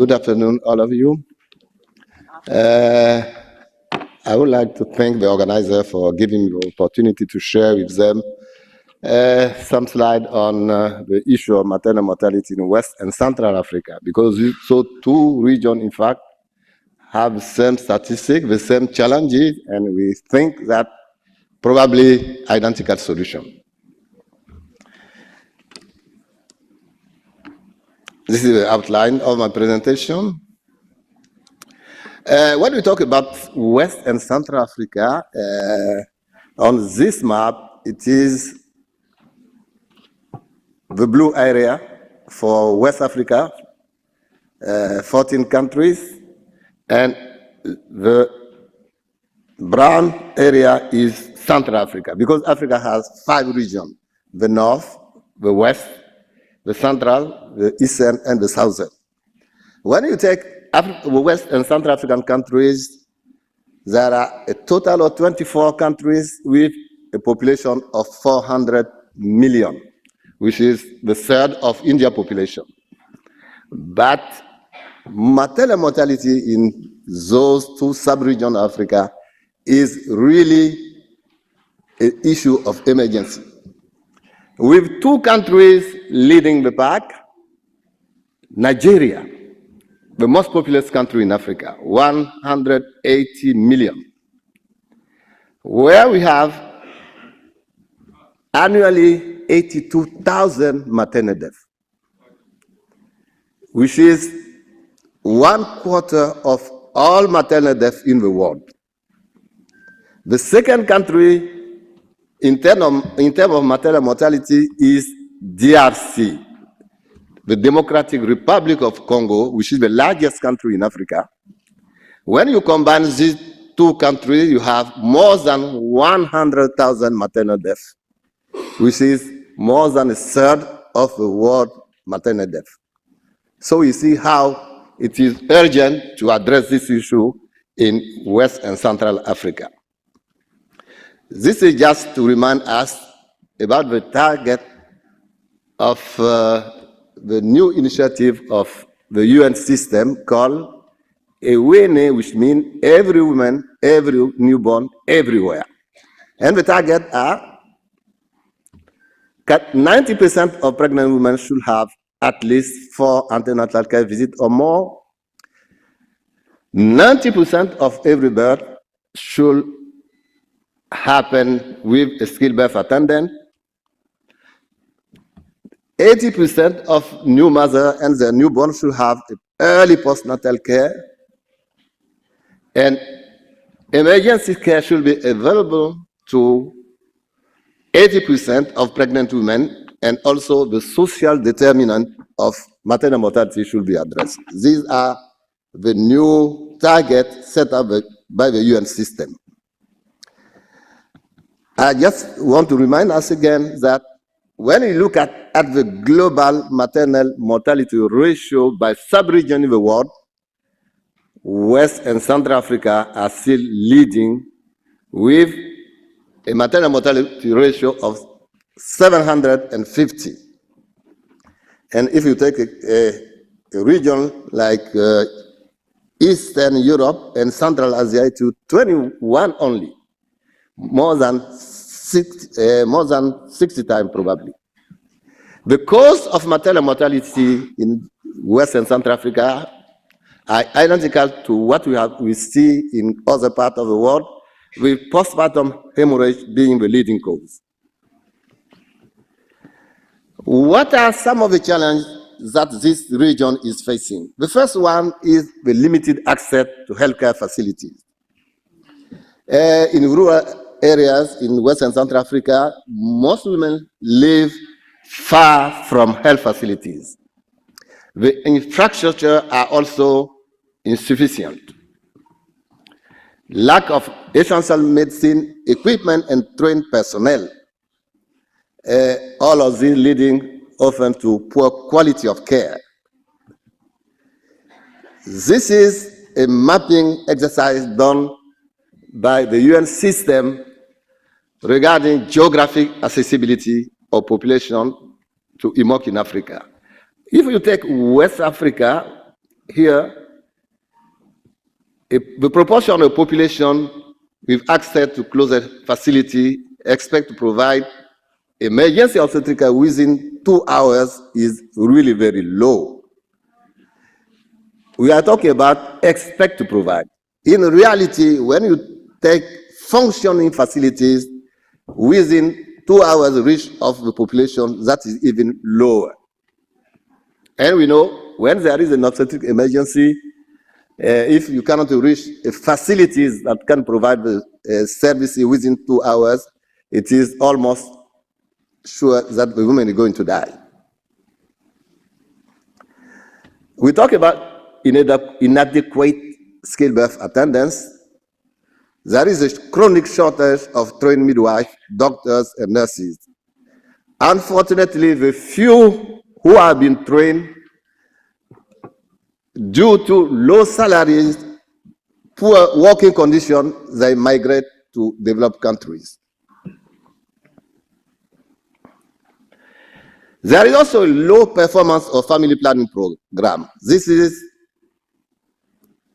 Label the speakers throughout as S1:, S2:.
S1: Good afternoon, all of you. I would like to thank the organizer for giving me the opportunity to share with them some slide on the issue of maternal mortality in West and Central Africa, because two regions, in fact, have the same statistics, the same challenges, and we think that probably identical solution. This is the outline of my presentation. When we talk about West and Central Africa, on this map, it is the blue area for West Africa, 14 countries, and the brown area is Central Africa, because Africa has 5 regions: the North, the West, the Central, the Eastern, and the Southern. When you take West and Central African countries, there are a total of 24 countries with a population of 400 million, which is the third of India population. But maternal mortality in those 2 sub-regions of Africa is really an issue of emergency, with 2 countries leading the pack. Nigeria, the most populous country in Africa, 180 million, where we have annually 82,000 maternal deaths, which is 1/4 of all maternal deaths in the world. The second country in terms of maternal mortality is DRC, the Democratic Republic of Congo, which is the largest country in Africa. When you combine these 2 countries, you have more than 100,000 maternal deaths, which is more than 1/3 of the world maternal death. So you see how it is urgent to address this issue in West and Central Africa. This is just to remind us about the target of the new initiative of the UN system called AWANE, which means every woman, every newborn, everywhere. And the target are 90% of pregnant women should have at least 4 antenatal care visits or more. 90% of every birth should happen with a skilled birth attendant. 80% of new mothers and their newborn should have early postnatal care, and emergency care should be available to 80% of pregnant women, and also the social determinant of maternal mortality should be addressed. These are the new targets set up by the UN system. I just want to remind us again that when you look at the global maternal mortality ratio by sub-region in the world, West and Central Africa are still leading with a maternal mortality ratio of 750. And if you take a region like Eastern Europe and Central Asia, to 21 only, more than 60 times probably. The cause of maternal mortality in West and Central Africa are identical to what we see in other parts of the world, with postpartum hemorrhage being the leading cause. What are some of the challenges that this region is facing? The first one is the limited access to healthcare facilities. In rural areas in West and Central Africa, most women live far from health facilities. The infrastructure are also insufficient. Lack of essential medicine equipment and trained personnel. All of these leading often to poor quality of care. This is a mapping exercise done by the UN system regarding geographic accessibility of population to IMOC in Africa. If you take West Africa, here the proportion of population with access to closer facility expect to provide emergency obstetric within 2 hours is really very low. We are talking about expect to provide. In reality, when you take functioning facilities within 2 hours reach of the population, that is even lower. And we know when there is an obstetric emergency, if you cannot reach facilities that can provide the service within 2 hours, it is almost sure that the woman is going to die. We talk about inadequate skilled-birth attendance. There is a chronic shortage of trained midwives, doctors, and nurses. Unfortunately, the few who have been trained, due to low salaries, poor working conditions, they migrate to developed countries. There is also a low performance of family planning program. This is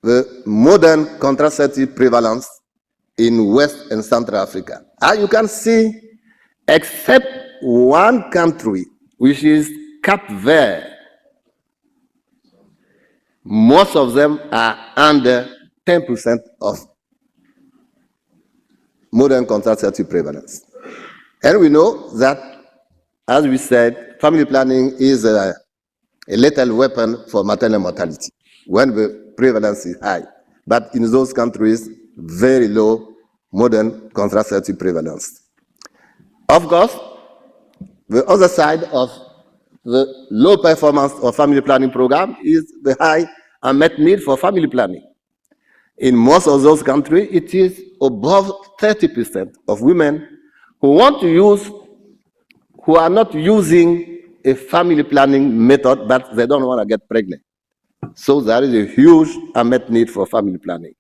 S1: the modern contraceptive prevalence in West and Central Africa. As you can see, except one country, which is Cape Verde, most of them are under 10% of modern contraceptive prevalence. And we know that, as we said, family planning is a lethal weapon for maternal mortality when the prevalence is high. But in those countries, very low modern contraceptive prevalence. Of course, the other side of the low performance of family planning program is the high unmet need for family planning. In most of those countries, it is above 30% of women who want to use, who are not using a family planning method, but they don't want to get pregnant. So there is a huge unmet need for family planning.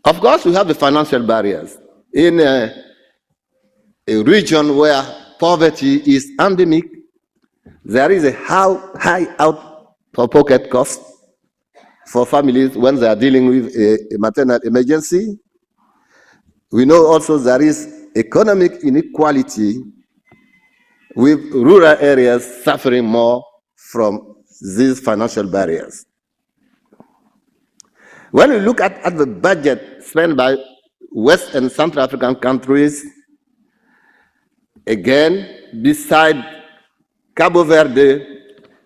S1: Of course, we have the financial barriers. In a region where poverty is endemic, there is a high out-of-pocket cost for families when they are dealing with a maternal emergency. We know also there is economic inequality, with rural areas suffering more from these financial barriers. When we look at the budget spent by West and Central African countries, again, beside Cabo Verde,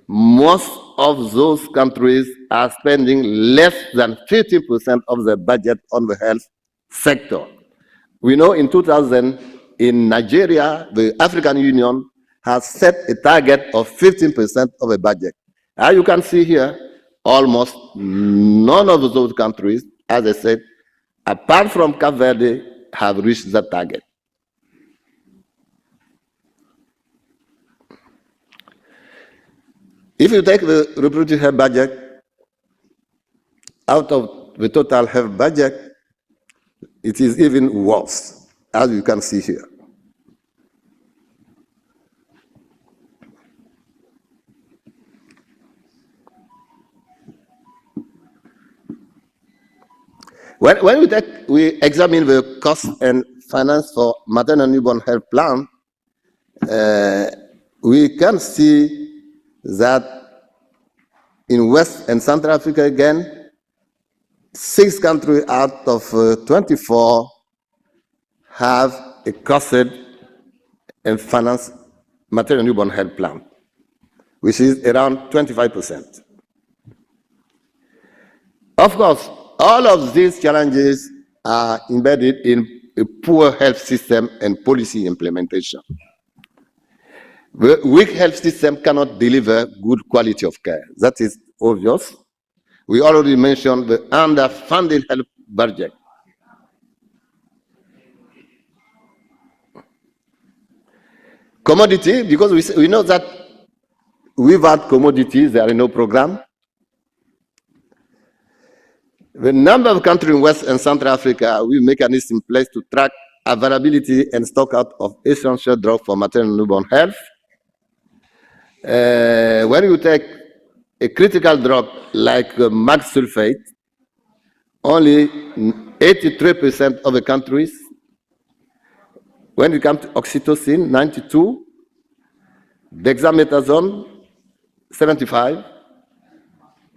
S1: most of those countries are spending less than 50% of their budget on the health sector. We know in 2000, in Nigeria, the African Union has set a target of 15% of the budget. As you can see here, almost none of those countries, as I said, apart from Cape Verde, have reached that target. If you take the reproductive health budget, out of the total health budget, it is even worse, as you can see here. When we examine the cost and finance for maternal newborn health plan, we can see that in West and Central Africa again, 6 countries out of 24 have a costed and financed maternal newborn health plan, which is around 25%. Of course, all of these challenges are embedded in a poor health system and policy implementation. The weak health system cannot deliver good quality of care. That is obvious. We already mentioned the underfunded health budget. Commodity, because we know that without commodities, there is no program. The number of countries in West and Central Africa with mechanisms in place to track availability and stock out of essential drugs for maternal newborn health. When you take a critical drug like MAG sulfate, only 83% of the countries. When it comes to oxytocin, 92, dexamethasone, 75,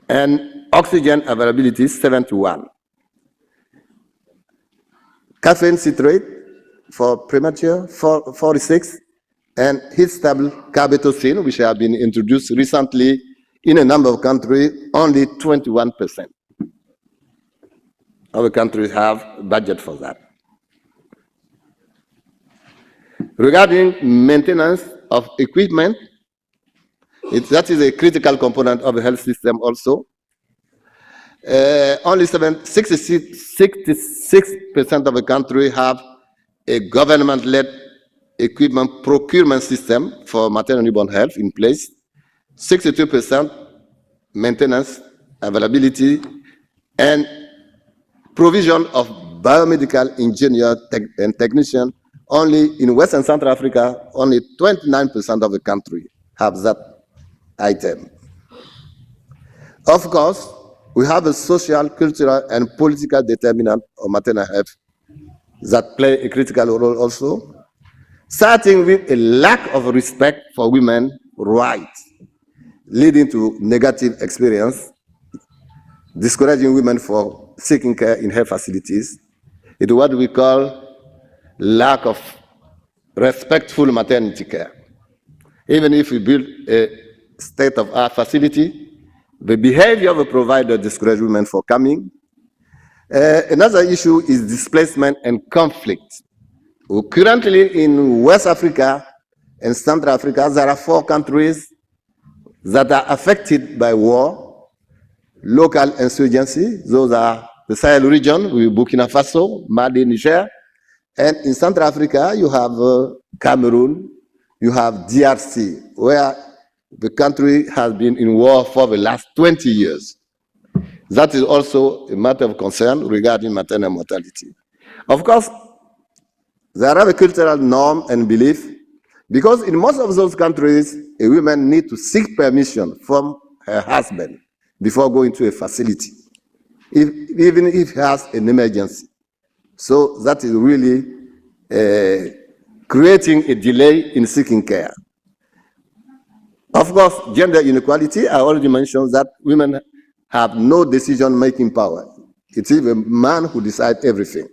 S1: and oxygen availability, 71. Caffeine citrate for premature, 46, and heat stable carbetocin, which have been introduced recently in a number of countries, only 21% of the countries have budget for that. Regarding maintenance of equipment, that is a critical component of the health system also. Only 66% of the country have a government-led equipment procurement system for maternal newborn health in place. 62% maintenance, availability, and provision of biomedical engineer and technician. Only in West and Central Africa, only 29% of the country have that item. Of course, we have a social, cultural, and political determinant of maternal health that play a critical role also, starting with a lack of respect for women's rights, leading to negative experience, discouraging women from seeking care in health facilities. It's what we call lack of respectful maternity care. Even if we build a state-of-the-art facility, the behavior of the provider discourages women from coming. Another issue is displacement and conflict. Currently in West Africa and Central Africa, there are 4 countries that are affected by war, local insurgency. Those are the Sahel region, with Burkina Faso, Mali, Niger. And in Central Africa, you have Cameroon, you have DRC, where the country has been in war for the last 20 years. That is also a matter of concern regarding maternal mortality. Of course, there are a cultural norm and belief, because in most of those countries, a woman needs to seek permission from her husband before going to a facility, even if he has an emergency. So that is really creating a delay in seeking care. Of course, gender inequality, I already mentioned that women have no decision-making power. It is a man who decides everything.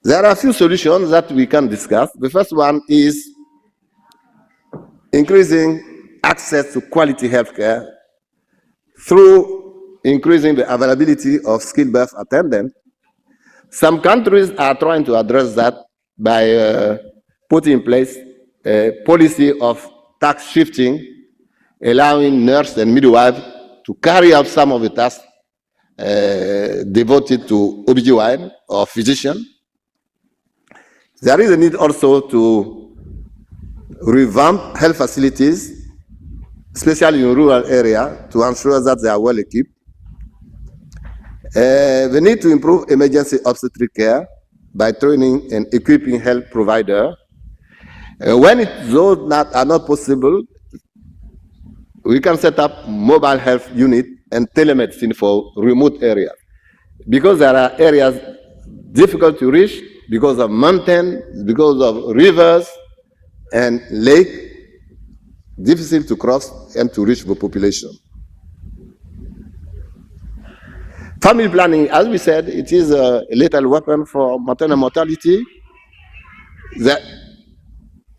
S1: There are a few solutions that we can discuss. The first one is increasing access to quality healthcare through increasing the availability of skilled birth attendants. Some countries are trying to address that by putting in place a policy of task shifting, allowing nurses and midwives to carry out some of the tasks devoted to OBGYN or physician. There is a need also to revamp health facilities, especially in rural areas, to ensure that they are well equipped. We need to improve emergency obstetric care by training and equipping health providers. When those are not possible, we can set up mobile health unit and telemedicine for remote areas. Because there are areas difficult to reach because of mountains, because of rivers and lakes, difficult to cross and to reach the population. Family planning, as we said, it is a lethal weapon for maternal mortality.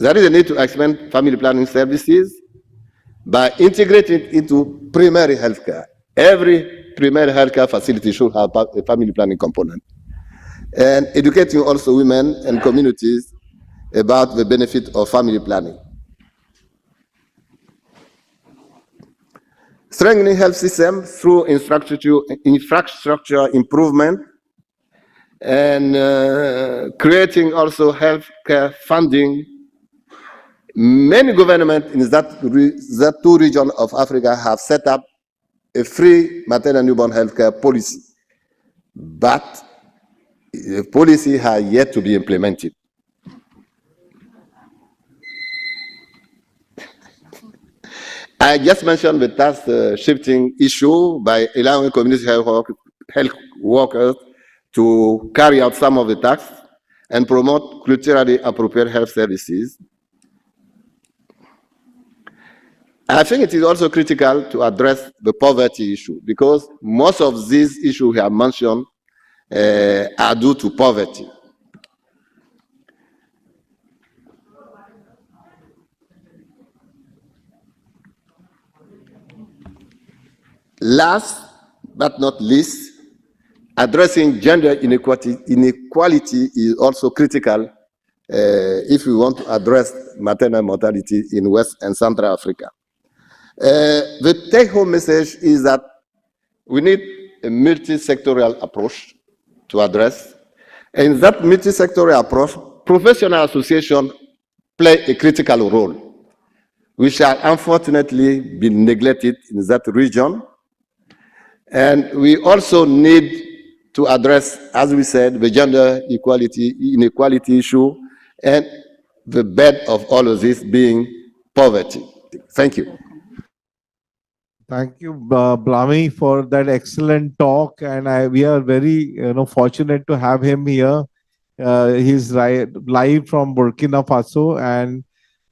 S1: There is a need to expand family planning services by integrating it into primary healthcare. Every primary healthcare facility should have a family planning component. And educating also women and communities about the benefit of family planning. Strengthening health system through infrastructure improvement and creating also healthcare funding. Many governments in that 2 regions of Africa have set up a free maternal newborn healthcare policy, but the policy has yet to be implemented. I just mentioned the task shifting issue by allowing community health workers to carry out some of the tasks and promote culturally appropriate health services. I think it is also critical to address the poverty issue because most of these issues we have mentioned are due to poverty. Last but not least, addressing gender inequality is also critical if we want to address maternal mortality in West and Central Africa. The take-home message is that we need a multi-sectorial approach to address. And in that multi-sectorial approach, professional associations play a critical role, which have unfortunately been neglected in that region. And we also need to address, as we said, the gender inequality issue and the bed of all of this being poverty. Thank you.
S2: Thank you, Blami, for that excellent talk, and we are very fortunate to have him here. He's live from Burkina Faso, and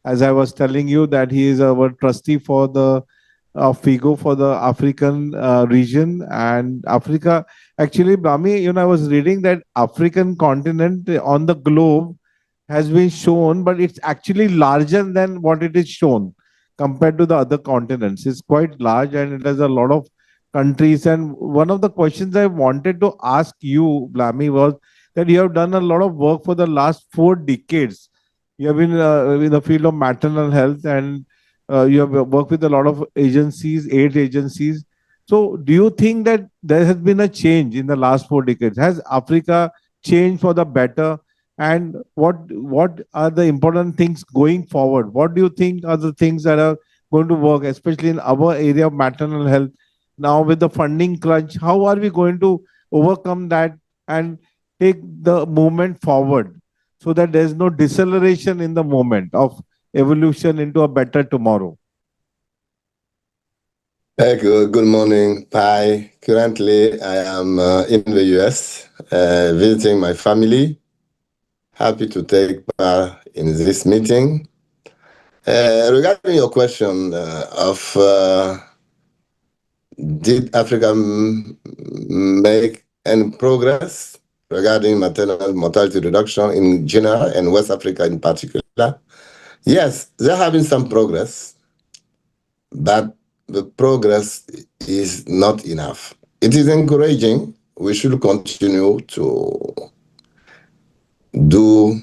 S2: as I was telling you, that he is our trustee for the FIGO for the African region and Africa. Actually, Blami, I was reading that African continent on the globe has been shown, but it's actually larger than what it is shown compared to the other continents. It's quite large and it has a lot of countries. And one of the questions I wanted to ask you, Blami, was that you have done a lot of work for the last 4 decades. You have been in the field of maternal health, and you have worked with a lot of agencies, aid agencies. So, do you think that there has been a change in the last 4 decades? Has Africa changed for the better? And what are the important things going forward? What do you think are the things that are going to work, especially in our area of maternal health? Now, with the funding crunch, how are we going to overcome that and take the movement forward so that there's no deceleration in the moment of evolution into a better tomorrow?
S1: Thank you. Good morning. Hi. Currently, I am in the US visiting my family. Happy to take part in this meeting. Regarding your question of did Africa make any progress regarding maternal mortality reduction in general and West Africa in particular? Yes, there have been some progress, but the progress is not enough. It is encouraging. We should continue to do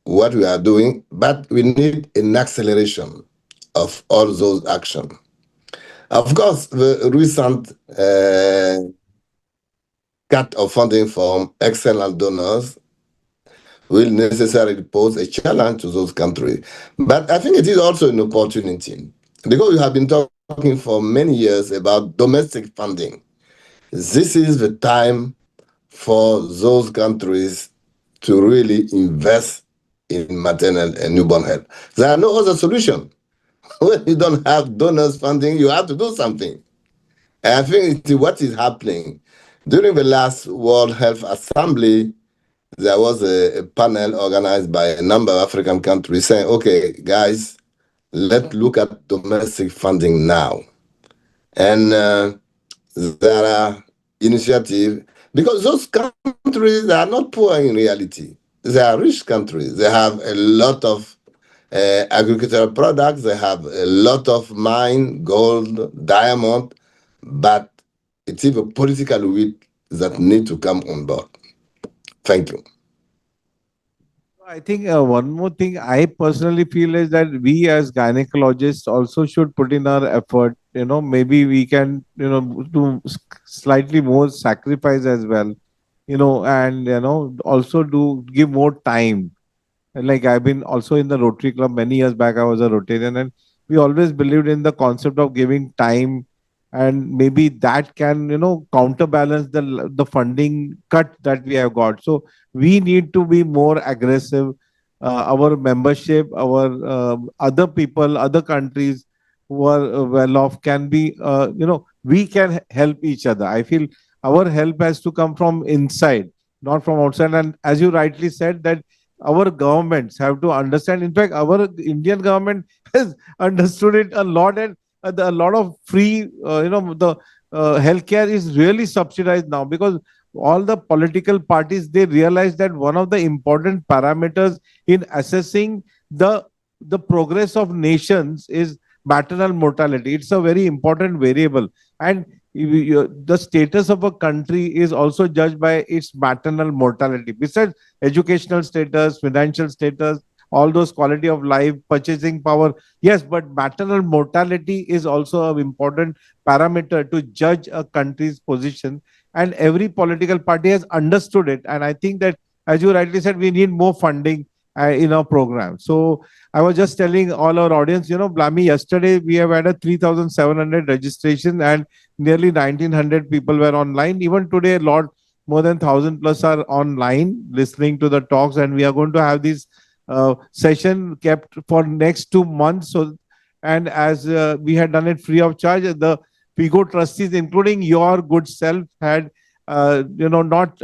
S1: what we are doing, but we need an acceleration of all those actions. Of course, the recent cut of funding from external donors will necessarily pose a challenge to those countries. But I think it is also an opportunity because we have been talking for many years about domestic funding. This is the time for those countries to really invest in maternal and newborn health. There are no other solution. When you don't have donors funding, you have to do something. And I think it's what is happening. During the last World Health Assembly, there was a panel organized by a number of African countries saying, okay, guys, let's look at domestic funding now. And there are initiatives, because those countries are not poor in reality. They are rich countries. They have a lot of agricultural products. They have a lot of mine, gold, diamond, but it's even political will that need to come on board. Thank you.
S2: I think one more thing I personally feel is that we as gynecologists also should put in our effort. Maybe we can, do slightly more sacrifice as well, and, also do give more time. And like I've been also in the Rotary Club many years back, I was a Rotarian, and we always believed in the concept of giving time, and maybe that can, counterbalance the funding cut that we have got. So we need to be more aggressive. Our membership, our other people, other countries, who are well off can be, we can help each other. I feel our help has to come from inside, not from outside. And as you rightly said, that our governments have to understand. In fact, our Indian government has understood it a lot, and a lot of free, the healthcare is really subsidized now, because all the political parties, they realize that one of the important parameters in assessing the progress of nations is maternal mortality. It's a very important variable, and the status of a country is also judged by its maternal mortality. Besides educational status, financial status, all those quality of life, purchasing power, yes, but maternal mortality is also an important parameter to judge a country's position, and every political party has understood it. And I think that, as you rightly said, we need more funding in our program. So I was just telling all our audience, Blami, yesterday we have had a 3,700 registration and nearly 1,900 people were online. Even today, a lot more than 1,000 plus are online listening to the talks, and we are going to have this session kept for next 2 months. So, and as we had done it free of charge, the FIGO trustees, including your good self, had not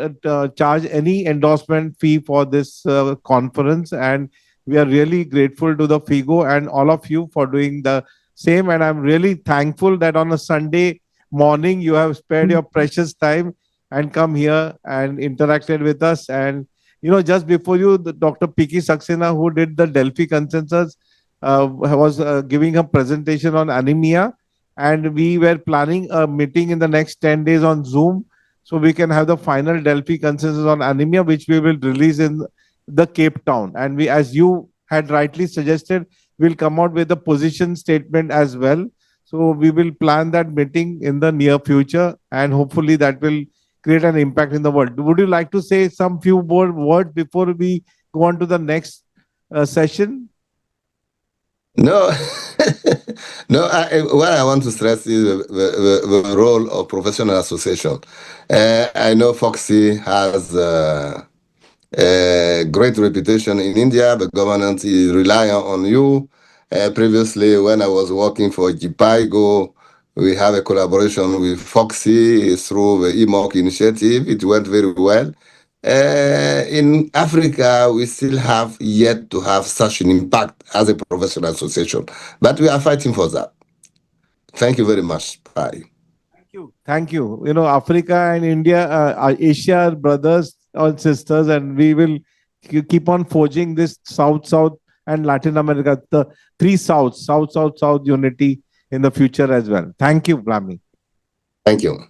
S2: charge any endorsement fee for this conference, and we are really grateful to the FIGO and all of you for doing the same. And I'm really thankful that on a Sunday morning you have spared your precious time and come here and interacted with us. And just before you, Dr. Piki Saxena, who did the Delphi consensus, was giving a presentation on anemia, and we were planning a meeting in the next 10 days on Zoom, so we can have the final Delphi consensus on anemia, which we will release in the Cape Town. And we, as you had rightly suggested, will come out with a position statement as well. So we will plan that meeting in the near future, and hopefully that will create an impact in the world. Would you like to say some few more words before we go on to the next session?
S1: No, no. What I want to stress is the role of professional association. I know FOGSI has a great reputation in India. The government is relying on you. Previously, when I was working for FIGO, we have a collaboration with FOGSI through the EMOC initiative. It went very well. In Africa, we still have yet to have such an impact as a professional association, but we are fighting for that. Thank you very much. Bye.
S2: Thank you. Thank you. Africa and India, Asia are brothers or sisters, and we will keep on forging this South, and Latin America, the three South unity in the future as well. Thank you, Blami.
S1: Thank you.